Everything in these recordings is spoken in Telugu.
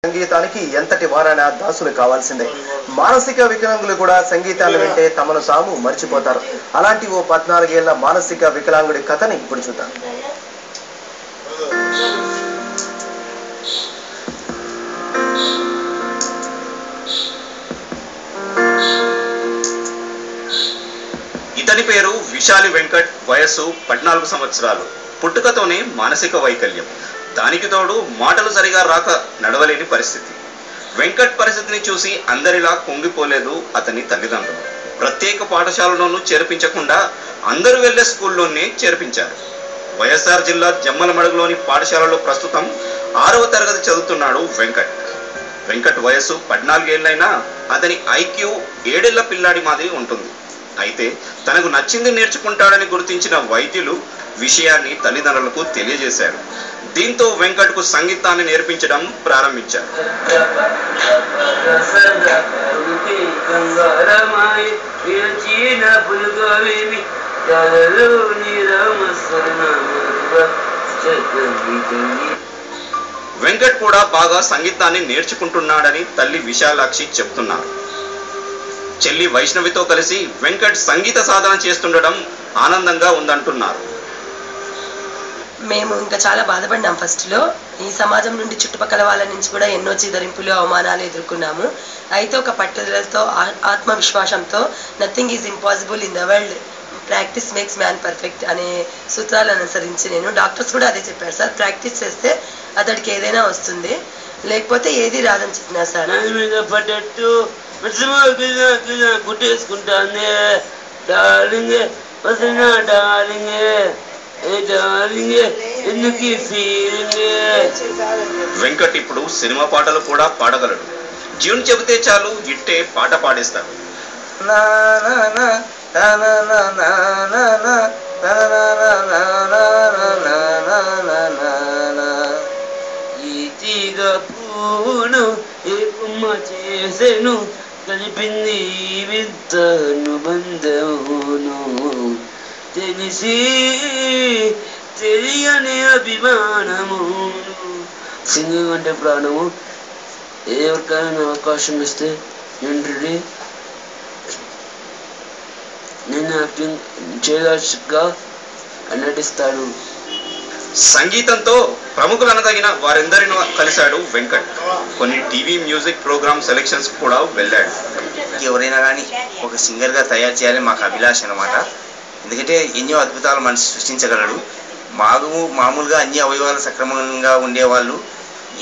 సంగీతానికి ఎంతటి వారైనా దాసులు కావాల్సిందే. మానసిక వికలాంగులు కూడా సంగీతాన్ని వింటే తమను తాము మర్చిపోతారు. అలాంటి ఓ 14 ఏళ్ల మానసిక వికలాంగుడి కథని ఇప్పుడు చూద్దాం. ఇతని పేరు విశాలి వెంకట్. వయస్సు 14 సంవత్సరాలు. పుట్టుకతోనే మానసిక వైకల్యం. దానికి తోడు మాటలు సరిగా రాక నడవలేని పరిస్థితి. వెంకట్ పరిస్థితిని చూసి అందరిలా కుంగిపోలేదు అతని తల్లిదండ్రులు. ప్రత్యేక పాఠశాలలోనూ చేర్పించకుండా అందరూ వెళ్లే స్కూల్లోనే చేర్పించారు. వైఎస్ఆర్ జిల్లా జమ్మలమడుగులోని పాఠశాలలో ప్రస్తుతం 6వ తరగతి చదువుతున్నాడు వెంకట్. వెంకట్ వయస్సు 14 ఏళ్లైనా అతని ఐక్యూ 7 ఏళ్ల పిల్లాడి మాదిరి ఉంటుంది. అయితే తనకు నచ్చింది నేర్చుకుంటాడని గుర్తించిన వైద్యులు విషయాన్ని తల్లిదండ్రులకు తెలియజేశారు. దీంతో వెంకట్కు సంగీతాన్ని నేర్పించడం ప్రారంభించారు. వెంకట్ కూడా బాగా సంగీతాన్ని నేర్చుకుంటున్నాడని తల్లి విశాలాక్షి చెబుతున్నారు. చెల్లి వైష్ణవితో కలిసి వెంకట్ సంగీత సాధన చేస్తుండడం ఆనందంగా ఉందంటున్నారు. మేము ఇంకా చాలా బాధపడ్డాం ఫస్ట్లో. ఈ సమాజం నుండి చుట్టుపక్కల వాళ్ళ నుంచి కూడా ఎన్నో చిదరింపులు అవమానాలు ఎదుర్కొన్నాము. అయితే ఒక పట్టుదలతో ఆత్మవిశ్వాసంతో nothing is impossible in the world, practice makes man perfect అనే సూత్రాలను అనుసరించి నేను డాక్టర్స్ కూడా అదే చెప్పారు సార్. ప్రాక్టీస్ చేస్తే అతడికి ఏదైనా వస్తుంది, లేకపోతే ఏది రాదని చెప్పినారు సార్. వెంకట్ ఇప్పుడు సినిమా పాటలు కూడా పాడగలడు. ట్యూన్ చెబితే చాలు ఇట్టే పాట పాడేస్తాడు. కలిపింది వింతను బంధమును తెలిసి తెలియని అభిమానము. సింగింగ్ అంటే ప్రాణము. ఎవరికైనా అవకాశం ఇస్తే నేను రెడీ. నేను యాక్టింగ్ చేయగా నటిస్తాడు. సంగీతంతో ప్రముఖులు అనదగిన వారెందరినో కలిశాడు వెంకట్. కొన్ని టీవీ మ్యూజిక్ ప్రోగ్రామ్ సెలెక్షన్స్ కూడా వెళ్ళాడు. ఎవరైనా కానీ ఒక సింగర్గా తయారు చేయాలని మాకు అభిలాష అనమాట. ఎందుకంటే ఎన్నో అద్భుతాలు మనిషి సృష్టించగలడు. మామూలుగా అన్ని అవయవాలు సక్రమంగా ఉండేవాళ్ళు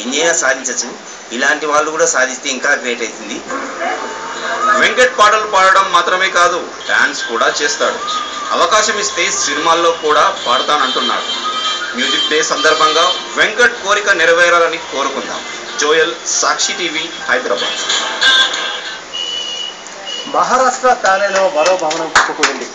ఎన్నైనా సాధించవచ్చు. ఇలాంటి వాళ్ళు కూడా సాధిస్తే ఇంకా గ్రేట్ అవుతుంది. వెంకట్ పాటలు పాడడం మాత్రమే కాదు, డాన్స్ కూడా చేస్తాడు. అవకాశం ఇస్తే సినిమాల్లో కూడా పాడతానంటున్నాడు. మ్యూజిక్ డే సందర్భంగా వెంకట్ కోరిక నెరవేరాలని కోరుకుందాం. జోయల్, సాక్షి టీవీ, హైదరాబాద్. మహారాష్ట్ర తానేలో మరో భవనం కుప్పకూలింది.